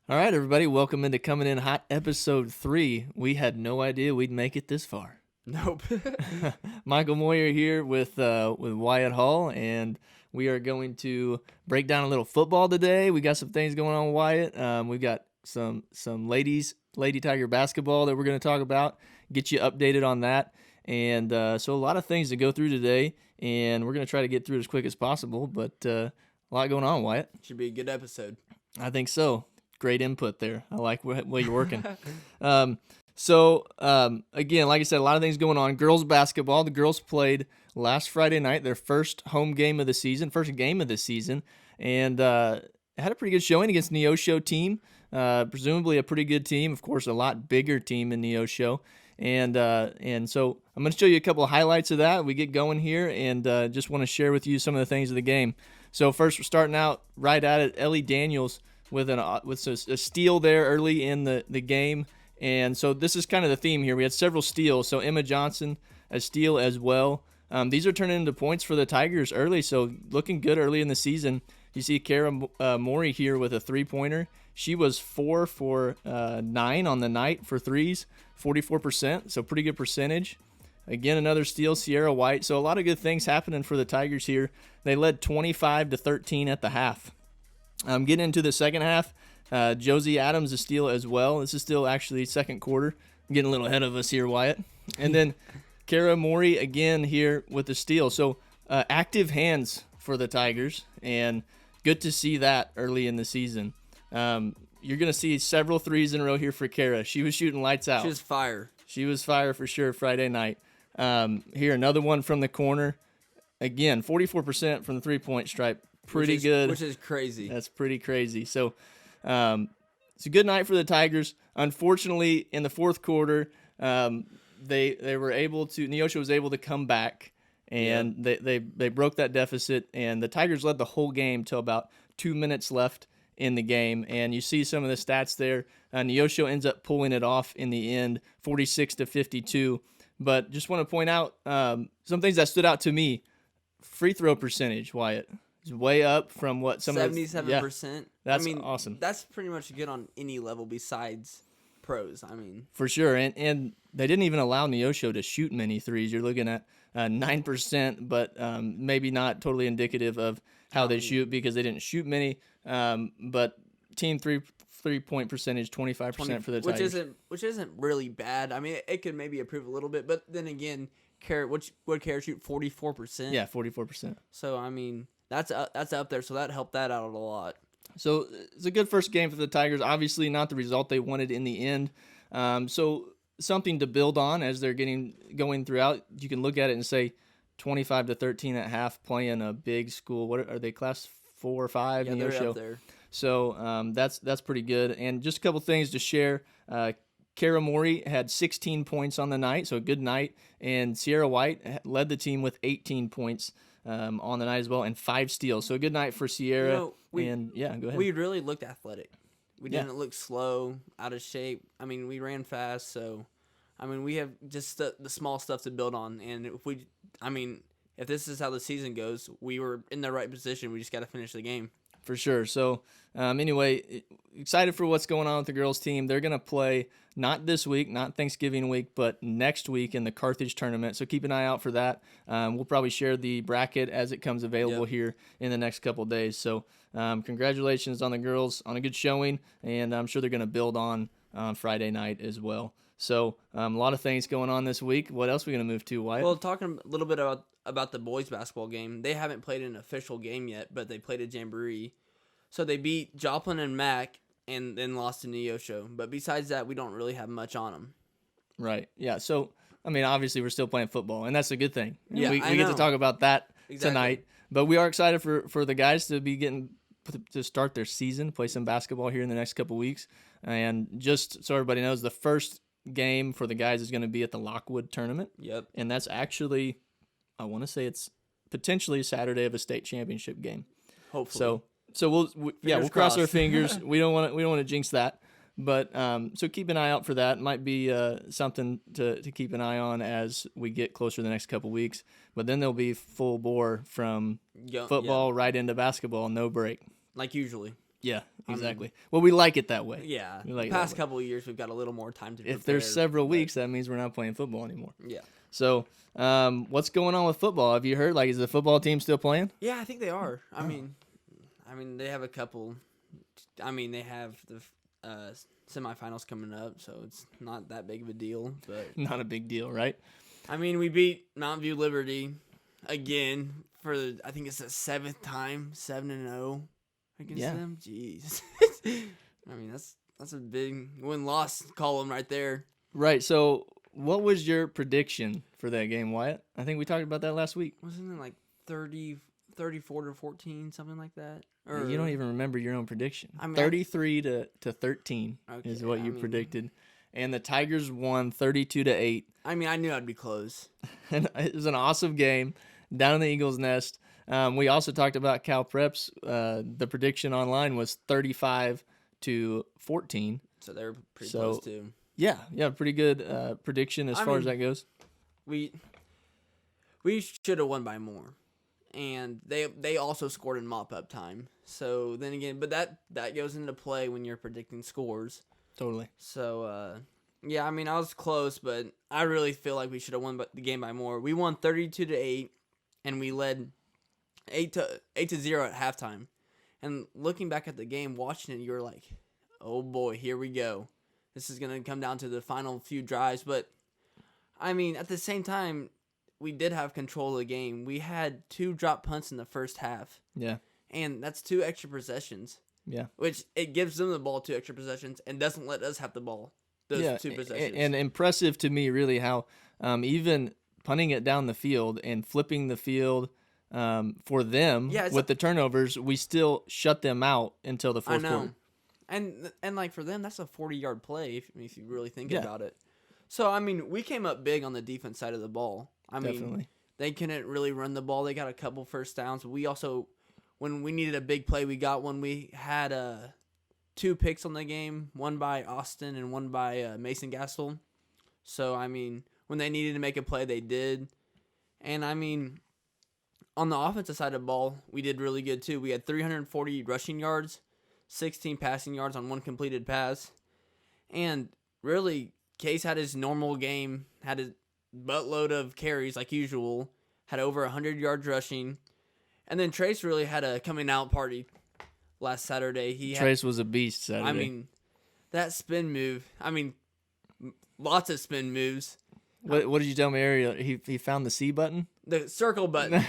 All right, everybody, welcome into Coming In Hot episode 3. We had no idea we'd make it this far. Nope. Michael Moyer here with Wyatt Hall, and we are going to break down a little football today. We got some things going on, Wyatt. We've got some Lady Tiger basketball that we're going to talk about, get you updated on that. And so a lot of things to go through today, and we're going to try to get through it as quick as possible, but a lot going on, Wyatt. Should be a good episode. I think so. Great input there. I like where you're working. Again, like I said, a lot of things going on. Girls basketball. The girls played last Friday night, their first home game of the season, and had a pretty good showing against Neosho team. Presumably a pretty good team. Of course, a lot bigger team in Neosho. And so I'm going to show you a couple of highlights of that. We get going here, and just want to share with you some of the things of the game. So first, we're starting out right at it. Ellie Daniels with a steal there early in the game. And so this is kind of the theme here. We had several steals. So Emma Johnson, a steal as well. These are turning into points for the Tigers early, so looking good early in the season. You see Kara Mori here with a three-pointer. She was 4 for 9 on the night for threes, 44%, so pretty good percentage. Again, another steal, Sierra White. So a lot of good things happening for the Tigers here. They led 25-13 at the half. Getting into the second half, Josie Adams a steal as well. This is still actually second quarter. I'm getting a little ahead of us here, Wyatt. And then Kara Mori again here with the steal. So active hands for the Tigers, and good to see that early in the season. You're going to see several threes in a row here for Kara. She was shooting lights out. She was fire. She was fire for sure Friday night. Here, another one from the corner. Again, 44% from the three-point stripe. Pretty good. Which is crazy. That's pretty crazy. So it's a good night for the Tigers. Unfortunately, in the fourth quarter, they were able to – Neosho was able to come back, and they broke that deficit, and the Tigers led the whole game till about 2 minutes left in the game. And you see some of the stats there. Neosho ends up pulling it off in the end, 46-52. But just want to point out some things that stood out to me. Free throw percentage, Wyatt, is way up from what some 77%. That's awesome. That's pretty much good on any level besides pros. For sure. And they didn't even allow Neosho to shoot many threes. You're looking at 9%, but maybe not totally indicative of how they shoot because they didn't shoot many. But team three-point percentage, 25% for the Tigers. Which isn't really bad. It could maybe improve a little bit, but then again, would Kara shoot 44%? Yeah, 44%. So that's up there. So that helped that out a lot. So it's a good first game for the Tigers. Obviously, not the result they wanted in the end. So something to build on as they're going throughout. You can look at it and say 25-13 at half, playing a big school. What are they? Class 4 or 5? Yeah, they're up there. So that's pretty good. And just a couple things to share. Kara Mori had 16 points on the night, so a good night. And Sierra White led the team with 18 points on the night as well, and 5 steals. So a good night for Sierra. Go ahead. We really looked athletic. We didn't look slow, out of shape. We ran fast. So, we have just the small stuff to build on. And if this is how the season goes, we were in the right position. We just got to finish the game. For sure. So, anyway, excited for what's going on with the girls team. They're going to play not this week, not Thanksgiving week, but next week in the Carthage tournament. So keep an eye out for that. We'll probably share the bracket as it comes available here in the next couple of days. So congratulations on the girls on a good showing, and I'm sure they're going to build on Friday night as well. So a lot of things going on this week. What else are we going to move to, Wyatt? Well, talking a little bit about the boys basketball game, they haven't played an official game yet, but they played a jamboree. So they beat Joplin and Mac and then lost to Neosho. But besides that, we don't really have much on them. Right. Yeah. So, obviously we're still playing football, and that's a good thing. Yeah, we get to talk about that tonight. But we are excited for the guys to be getting to start their season, play some basketball here in the next couple weeks. And just so everybody knows, the first game for the guys is going to be at the Lockwood tournament. Yep. And that's actually, I want to say it's potentially Saturday of a state championship game. Hopefully. So we'll cross our fingers. we don't want to jinx that. But so keep an eye out for that. Might be something to keep an eye on as we get closer to the next couple weeks. But then there'll be full bore from football right into basketball, no break. Like usually. Yeah, I mean, exactly. Well, we like it that way. yeah. We like The it that past way. couple of years, we've got a little more time to prepare. If there's several but- weeks, that means we're not playing football anymore. Yeah. So, what's going on with football? Have you heard? Like, is the football team still playing? Yeah, I think they are. I mean, they have a couple. I mean, they have the semifinals coming up, so it's not that big of a deal. But Not a big deal, right? I mean, we beat Mountain View Liberty again for I think it's the 7th time, 7-0 against them. Jeez. I mean, that's a big win-loss column right there. Right. So, what was your prediction for that game, Wyatt? I think we talked about that last week. Wasn't it like 34-14, something like that? Or You don't even remember your own prediction. I mean, 33 to 13 is what you predicted. And the Tigers won 32-8. I mean, I knew I'd be close. And it was an awesome game down in the Eagles' Nest. We also talked about Cal Preps. The prediction online was 35-14. So they're pretty close too. Yeah, pretty good prediction as far as that goes. We should have won by more, and they also scored in mop-up time. So then again, but that goes into play when you're predicting scores. Totally. So yeah, I mean, I was close, but I really feel like we should have won the game by more. We won 32-8, and we led 8-0 at halftime. And looking back at the game, watching it, you were like, "Oh boy, here we go. This is gonna come down to the final few drives." But I mean, at the same time, we did have control of the game. We had 2 drop punts in the first half. Yeah. And that's 2 extra possessions. Yeah. Which it gives them the ball 2 extra possessions and doesn't let us have the ball. Those 2 possessions. And impressive to me, really, how even punting it down the field and flipping the field for them with the turnovers, we still shut them out until the fourth quarter. And like for them, that's a 40-yard play if you really think about it. So, I mean, we came up big on the defense side of the ball. I mean, they couldn't really run the ball. They got a couple first downs. We also, when we needed a big play, we got one. We had 2 picks on the game, one by Austin and one by Mason Gastel. So, I mean, when they needed to make a play, they did. And, I mean, on the offensive side of the ball, we did really good too. We had 340 rushing yards, 16 passing yards on 1 completed pass. And really, Case had his normal game, had a buttload of carries like usual, had over 100 yards rushing. And then Trace really had a coming out party last Saturday. Trace was a beast Saturday. I mean, that spin move, lots of spin moves. What did you tell me, Ariel? He found the C button? The circle button.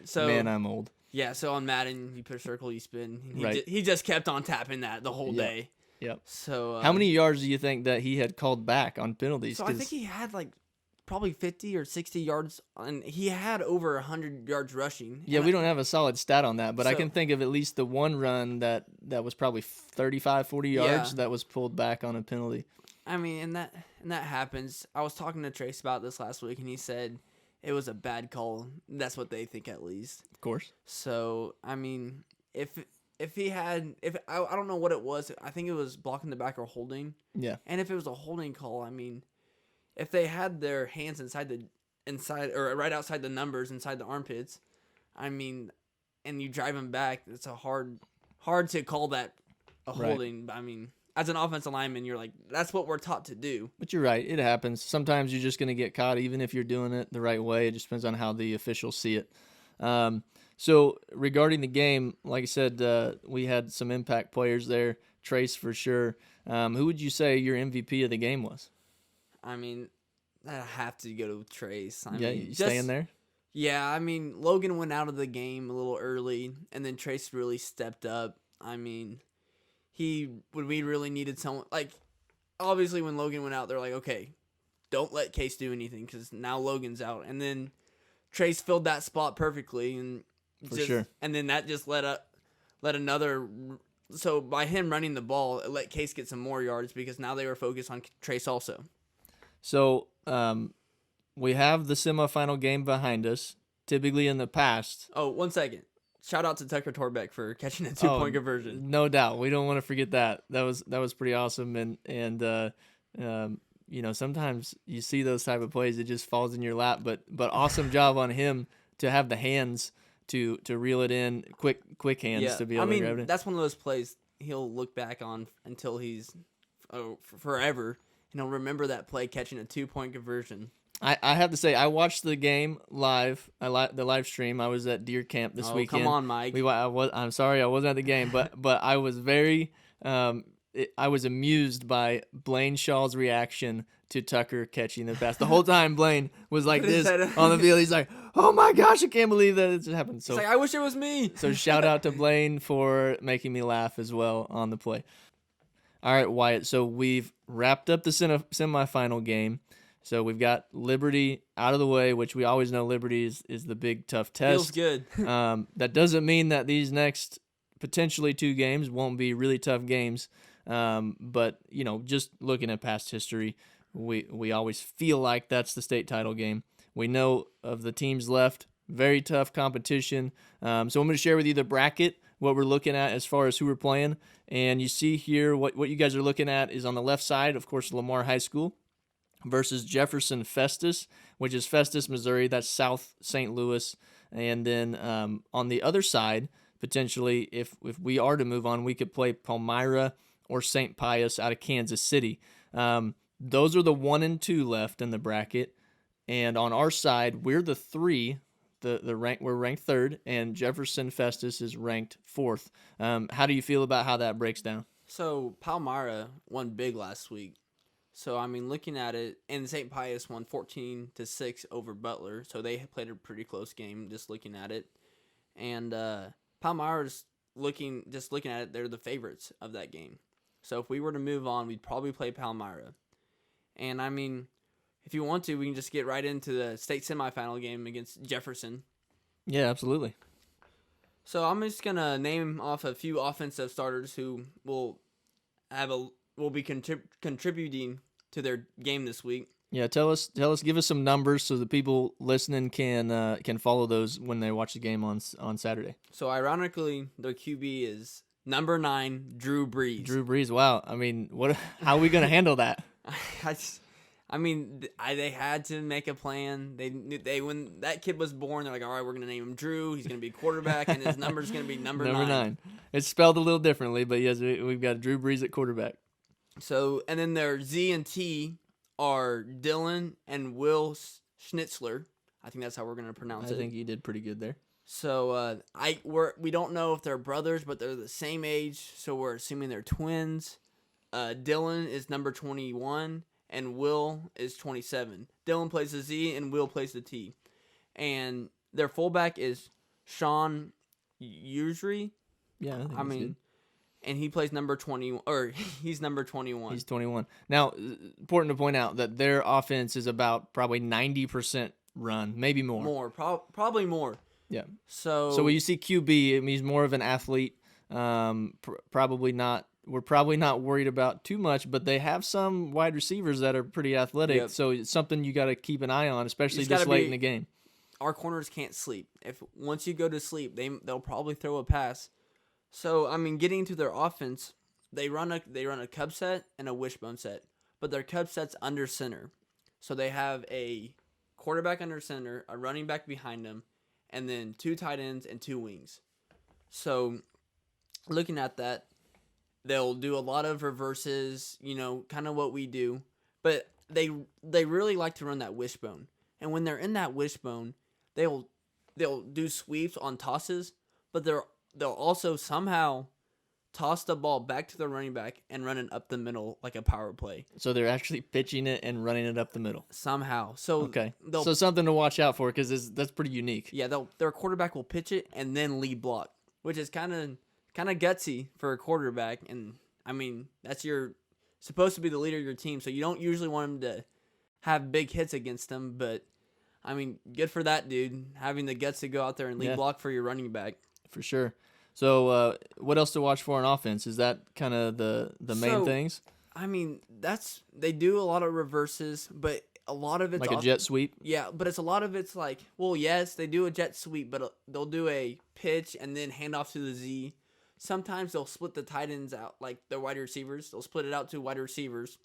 So man, I'm old. Yeah, so on Madden, you push circle, you spin. Right. He just kept on tapping that the whole day. Yep. So how many yards do you think that he had called back on penalties? So I think he had like probably 50 or 60 yards, and he had over 100 yards rushing. Yeah, we don't have a solid stat on that, but I can think of at least the one run that was probably 35, 40 yards that was pulled back on a penalty. I mean, and that happens. I was talking to Trace about this last week, and he said it was a bad call. That's what they think, at least. Of course. So, I mean, if he had, I don't know what it was. I think it was blocking the back or holding. Yeah. And if it was a holding call, I mean, if they had their hands inside or right outside the numbers, inside the armpits, I mean, and you drive them back, it's a hard to call that a holding. I mean, as an offensive lineman, you're like, that's what we're taught to do. But you're right. It happens. Sometimes you're just going to get caught, even if you're doing it the right way. It just depends on how the officials see it. So regarding the game, like I said, we had some impact players there. Trace for sure. Who would you say your MVP of the game was? I mean, I have to go to Trace. You staying there? Yeah, I mean, Logan went out of the game a little early, and then Trace really stepped up. I mean, when we really needed someone, like, obviously when Logan went out, they're like, okay, don't let Case do anything because now Logan's out. And then Trace filled that spot perfectly, and and then that just let another. So by him running the ball, it let Case get some more yards because now they were focused on Trace also. So we have the semifinal game behind us. Typically in the past. Oh, 1 second. Shout out to Tucker Torbeck for catching a 2-point conversion. No doubt. We don't want to forget that. That was pretty awesome. And sometimes you see those type of plays, it just falls in your lap. But awesome job on him to have the hands to reel it in, quick hands Yeah, to be I able to grab mean it. that's one of those plays he'll look back on until he's forever, and he'll remember that play catching a 2-point conversion. I have to say, I watched the game live. The live stream. I was at deer camp this Oh, weekend. come on, Mike. I'm sorry, I wasn't at the game, but I was very I was amused by Blaine Shaw's reaction to Tucker catching the pass. The whole time Blaine was like Put his this head up. on the field. He's like, "Oh my gosh, I can't believe that it just happened." It's like, I wish it was me. So shout out to Blaine for making me laugh as well on the play. All right, Wyatt. So we've wrapped up the semifinal game. So we've got Liberty out of the way, which we always know Liberty is the big tough Feels test. good. That doesn't mean that these next potentially 2 games won't be really tough games. But just looking at past history, we always feel like that's the state title game. We know of the teams left, very tough competition. So I'm going to share with you the bracket, what we're looking at as far as who we're playing. And you see here what you guys are looking at is on the left side, of course, Lamar High School versus Jefferson Festus, which is Festus, Missouri. That's South St. Louis. And then on the other side, potentially, if we are to move on, we could play Palmyra or St. Pius out of Kansas City. Those are the 1 and 2 left in the bracket. And on our side, we're the 3. We're ranked 3rd, and Jefferson Festus is ranked 4th. How do you feel about how that breaks down? So Palmyra won big last week. So I mean, looking at it, and St. Pius won 14-6 over Butler. So they played a pretty close game. Just looking at it, and Palmyra's looking at it, they're the favorites of that game. So if we were to move on, we'd probably play Palmyra. And I mean, if you want to, we can just get right into the state semifinal game against Jefferson. Yeah, absolutely. So I'm just gonna name off a few offensive starters who will be contributing to their game this week. Yeah, tell us, give us some numbers so the people listening can follow those when they watch the game on Saturday. So ironically, their QB is number 9, Drew Brees. Drew Brees, wow. I mean, how are we gonna handle that? They had to make a plan. They when that kid was born, they're like, all right, we're gonna name him Drew. He's gonna be quarterback, and his number's gonna be number 9. It's spelled a little differently, but yes, we've got Drew Brees at quarterback. So, and then their Z and T are Dylan and Will Schnitzler. I think that's how we're gonna pronounce it. I think you did pretty good there. So we don't know if they're brothers, but they're the same age, so we're assuming they're twins. Dylan is number 21. And Will is 27. Dylan plays the Z, and Will plays the T. And their fullback is Sean Usery. Yeah, I mean, good. And he plays number 20, or he's number 21. He's 21. Now, important to point out that their offense is about probably 90% run, maybe more. Probably more. Yeah. So when you see QB, I mean, he's more of an athlete. Probably not. We're probably not worried about too much, but they have some wide receivers that are pretty athletic, Yep. So it's something you got to keep an eye on, especially this late in the game. Our corners can't sleep. Once you go to sleep, they'll probably throw a pass. So I mean, getting to their offense, they run a cub set and a wishbone set, but their cub set's under center, so they have a quarterback under center, a running back behind them, and then 2 tight ends and 2 wings. So looking at that, they'll do a lot of reverses, kind of what we do, but they really like to run that wishbone. And when they're in that wishbone, they'll do sweeps on tosses, but they'll also somehow toss the ball back to the running back and run it up the middle like a power play. So they're actually pitching it and running it up the middle. Somehow. So okay. So something to watch out for because that's pretty unique. Yeah, their quarterback will pitch it and then lead block, which is kind of gutsy for a quarterback. And I mean, that's supposed to be the leader of your team, so you don't usually want him to have big hits against them. But I mean, good for that dude having the guts to go out there and lead block for your running back. For sure. So what else to watch for on offense? Is that kind of the main things? I mean, they do a lot of reverses, but a lot of it's like a jet sweep. Yeah, but it's like, well, yes, they do a jet sweep, but they'll do a pitch and then hand off to the Z. Sometimes they'll split the tight ends out, like the wide receivers. They'll split it out to wide receivers,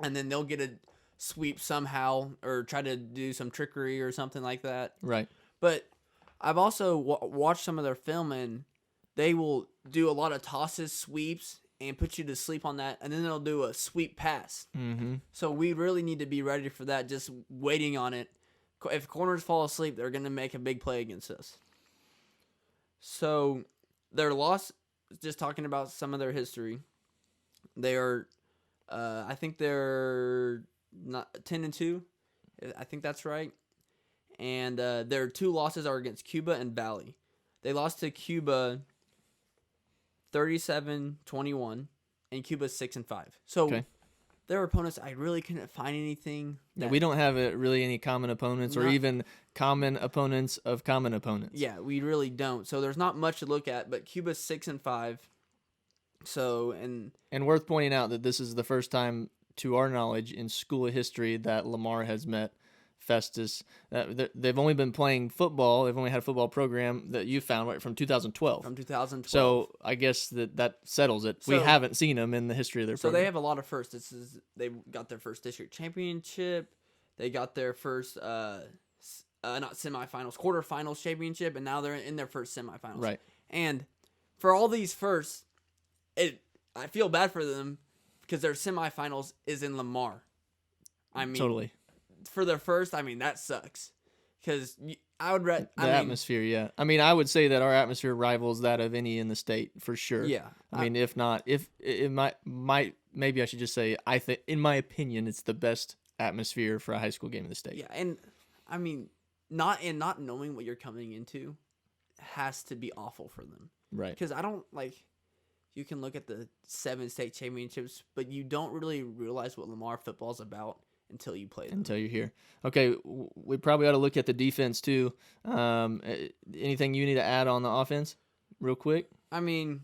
and then they'll get a sweep somehow or try to do some trickery or something like that. Right. But I've also watched some of their film, and they will do a lot of tosses, sweeps, and put you to sleep on that, and then they'll do a sweep pass. Mm-hmm. So we really need to be ready for that, just waiting on it. If corners fall asleep, they're going to make a big play against us. So their loss, just talking about some of their history, they are, I think they're not 10-2. I think that's right. And their 2 losses are against Cuba and Valley. They lost to Cuba 37-21, and Cuba's 6-5. So Okay. their opponents, I really couldn't find anything. Yeah, we don't have really any common opponents or even common opponents of common opponents. Yeah, we really don't. So there's not much to look at, but Cuba's 6-5. So and worth pointing out that this is the first time, to our knowledge, in school history that Lamar has met Festus. They've only been playing football. They've only had a football program that you found right from 2012. From 2012. So I guess that settles it. We haven't seen them in the history of their program. So they have a lot of firsts. They got their first district championship. They got their first not semifinals, quarterfinals championship, and now they're in their first semifinals. Right. And for all these firsts, I feel bad for them because their semifinals is in Lamar. I mean, totally. For their first, I mean, that sucks. Because I would the atmosphere, yeah. I mean, I would say that our atmosphere rivals that of any in the state for sure. Yeah. I mean, if not, if it might maybe I should just say I think, in my opinion, it's the best atmosphere for a high school game in the state. Yeah, and I mean, not knowing what you're coming into has to be awful for them. Right. Because I don't like. You can look at the 7 state championships, but you don't really realize what Lamar football's about until you play them. Until you're here. Okay, we probably ought to look at the defense too. Anything you need to add on the offense real quick? I mean,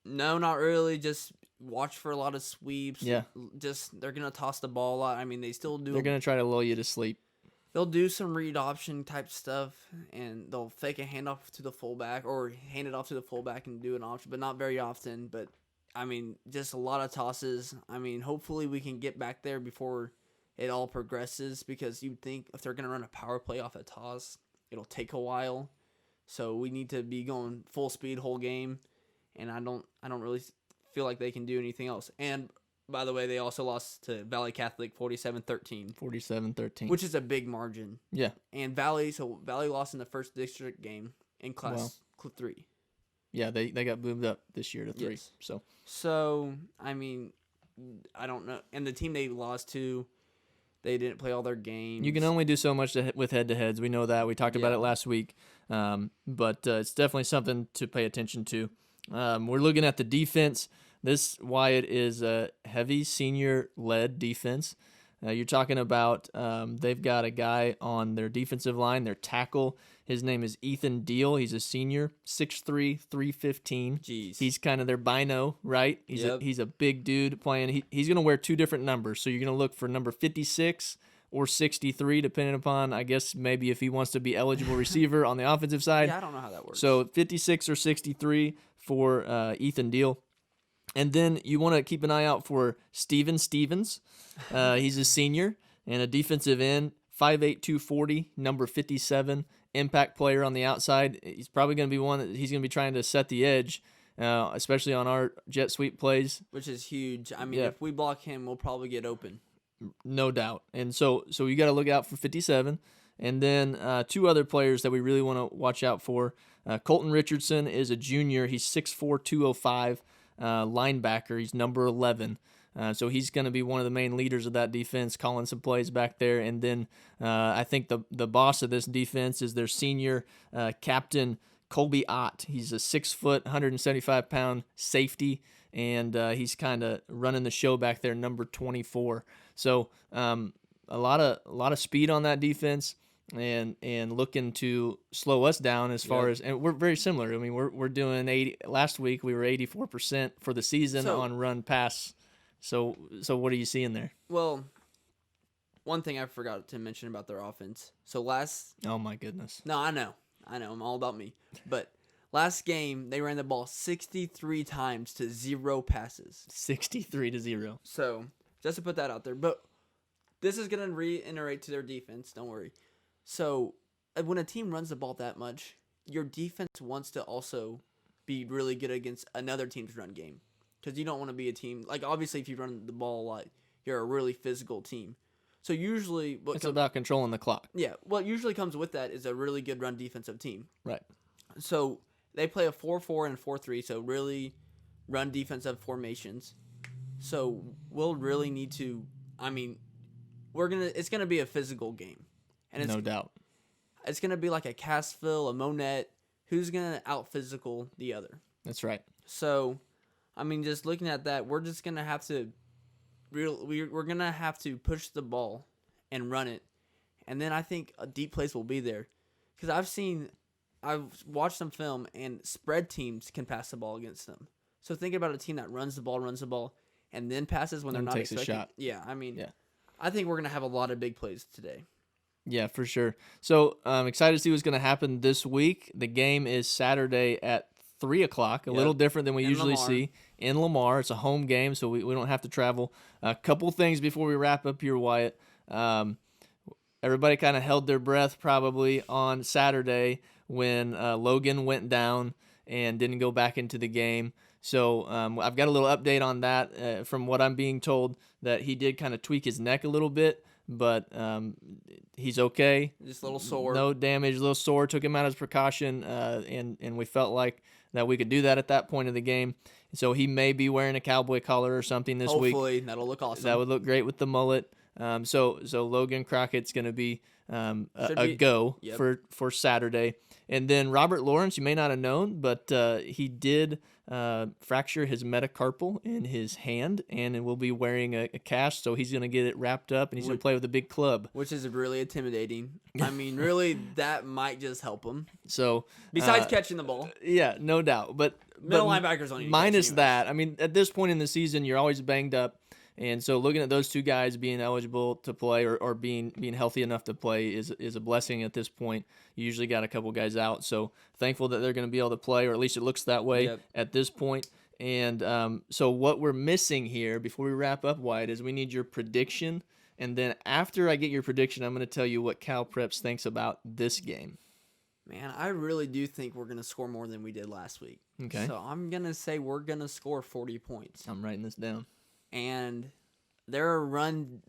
no, not really. Just watch for a lot of sweeps. Yeah. Just they're going to toss the ball a lot. I mean, they still do. They're going to try to lull you to sleep. They'll do some read option type stuff, and they'll fake a handoff to the fullback or hand it off to the fullback and do an option, but not very often. But, I mean, just a lot of tosses. I mean, hopefully we can get back there before it all progresses, because you'd think if they're going to run a power play off a toss, it'll take a while. So we need to be going full speed whole game, and I don't really feel like they can do anything else. And by the way, they also lost to Valley Catholic 47-13. 47-13. Which is a big margin. Yeah. And Valley lost in the first district game in class 3. Yeah, they got moved up this year to 3. Yes. So I mean, I don't know. And the team they lost to, they didn't play all their games. you can only do so much with head-to-heads. We know that. We talked about it last week. But it's definitely something to pay attention to. We're looking at the defense. This, Wyatt, is a heavy senior-led defense. You're talking about they've got a guy on their defensive line, their tackle. His name is Ethan Deal. He's a senior, 6'3", 315. Jeez. He's kind of their bino, right? He's a big dude playing. He's going to wear 2 different numbers. So you're going to look for number 56 or 63, depending upon, I guess, maybe if he wants to be eligible receiver on the offensive side. Yeah, I don't know how that works. So 56 or 63 for Ethan Deal. And then you want to keep an eye out for Steven Stevens. He's a senior and a defensive end, 5'8", 240, number 57, impact player on the outside. He's probably going to be one that he's going to be trying to set the edge, especially on our jet sweep plays. Which is huge. I mean, if we block him, we'll probably get open. No doubt. And so you got to look out for 57. And then 2 other players that we really want to watch out for. Colton Richardson is a junior. He's 6'4", 205. Linebacker. He's number 11. So he's going to be one of the main leaders of that defense, calling some plays back there. And then I think the boss of this defense is their senior captain, Colby Ott. He's a 6 foot, 175-pound safety, and he's kind of running the show back there, number 24. So a lot of speed on that defense. And looking to slow us down as far as, and we're very similar. I mean, we're doing 80. Last week we were 84% for the season on run pass. So what are you seeing there? Well, one thing I forgot to mention about their offense. So oh my goodness. No, I know, I'm all about me. But last game they ran the ball 63 times to 0 passes. 63 to 0. So just to put that out there, but this is gonna reiterate to their defense. Don't worry. So when a team runs the ball that much, your defense wants to also be really good against another team's run game, because you don't want to be a team like, obviously if you run the ball a lot, you're a really physical team. So usually It's about controlling the clock. yeah, what usually comes with that is a really good run defensive team. Right. So they play a 4-4 and 4-3, so really run defensive formations. So we'll really need to. I mean, it's gonna be a physical game, and No doubt. it's gonna be like a Cassville, a Monette, who's gonna out physical the other. That's right. So, I mean, just looking at that, we're just gonna have to we're gonna have to push the ball and run it, and then I think a deep place will be there, because I've watched some film, and spread teams can pass the ball against them. So think about a team that runs the ball, and then passes when they're not takes expecting. a shot. Yeah, I mean, Yeah. I think we're gonna have a lot of big plays today. Yeah, for sure. So I'm excited to see what's going to happen this week. The game is Saturday at 3 o'clock, a little different than we usually see in Lamar. It's a home game, so we don't have to travel. A couple things before we wrap up here, Wyatt. Everybody kind of held their breath probably on Saturday when Logan went down and didn't go back into the game. So I've got a little update on that from what I'm being told, that he did kind of tweak his neck a little bit, but he's okay. Just a little sore. No damage, a little sore. Took him out as precaution, and we felt like that we could do that at that point of the game. So he may be wearing a cowboy collar or something this week. Hopefully, that'll look awesome. That would look great with the mullet. So Logan Crockett's going to be a go for Saturday. And then Robert Lawrence, you may not have known, but he did fracture his metacarpal in his hand, and will be wearing a cast, so he's going to get it wrapped up, and he's going to play with a big club. Which is really intimidating. I mean, really, that might just help him. So besides catching the ball. Yeah, no doubt. But middle linebackers don't need to minus catch that, I mean, at this point in the season, you're always banged up. And so looking at those two guys being eligible to play or being healthy enough to play is a blessing at this point. You usually got a couple guys out, so thankful that they're going to be able to play, or at least it looks that way at this point. And so what we're missing here before we wrap up, Wyatt, is we need your prediction. And then after I get your prediction, I'm going to tell you what Cal Preps thinks about this game. Man, I really do think we're going to score more than we did last week. Okay. So I'm going to say we're going to score 40 points. I'm writing this down. And they're a run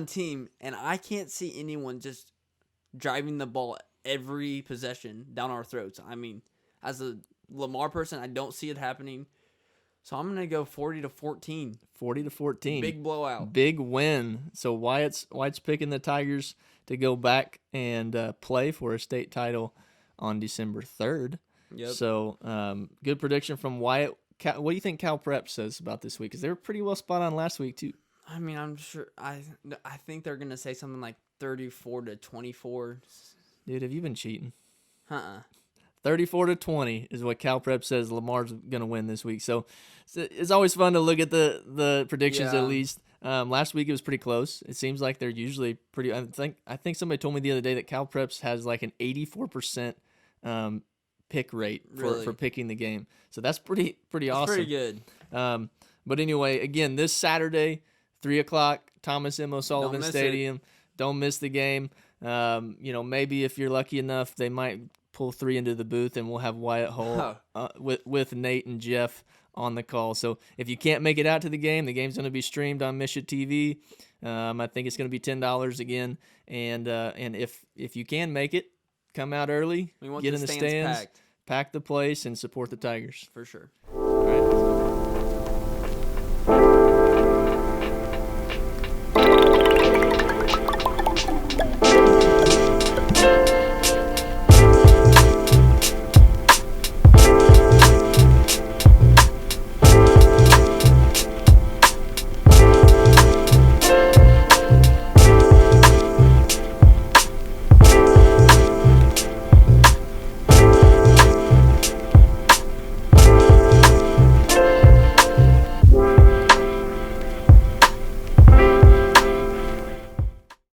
team, and I can't see anyone just driving the ball every possession down our throats. I mean, as a Lamar person, I don't see it happening. So I'm going to go 40-14. 40-14. Big blowout. Big win. So Wyatt's picking the Tigers to go back and play for a state title on December 3rd. Yep. So good prediction from Wyatt. What do you think Cal Prep says about this week? Because they were pretty well spot on last week, too. I mean, I'm sure. I think they're going to say something like 34-24. Dude, have you been cheating? 34-20 is what Cal Prep says Lamar's going to win this week. So it's always fun to look at the predictions at least. Last week it was pretty close. It seems like they're usually pretty. I think somebody told me the other day that Cal Preps has like an 84% pick rate for picking the game. So that's pretty awesome. Pretty good. But anyway, again, this Saturday, 3 o'clock, Thomas M. O'Sullivan Stadium. Don't miss the game. Maybe if you're lucky enough, they might pull 3 into the booth, and we'll have Wyatt Hull with Nate and Jeff on the call. So if you can't make it out to the game's going to be streamed on Misha TV. I think it's going to be $10 again. And if you can make it, come out early, get in the stands, pack the place, and support the Tigers. For sure.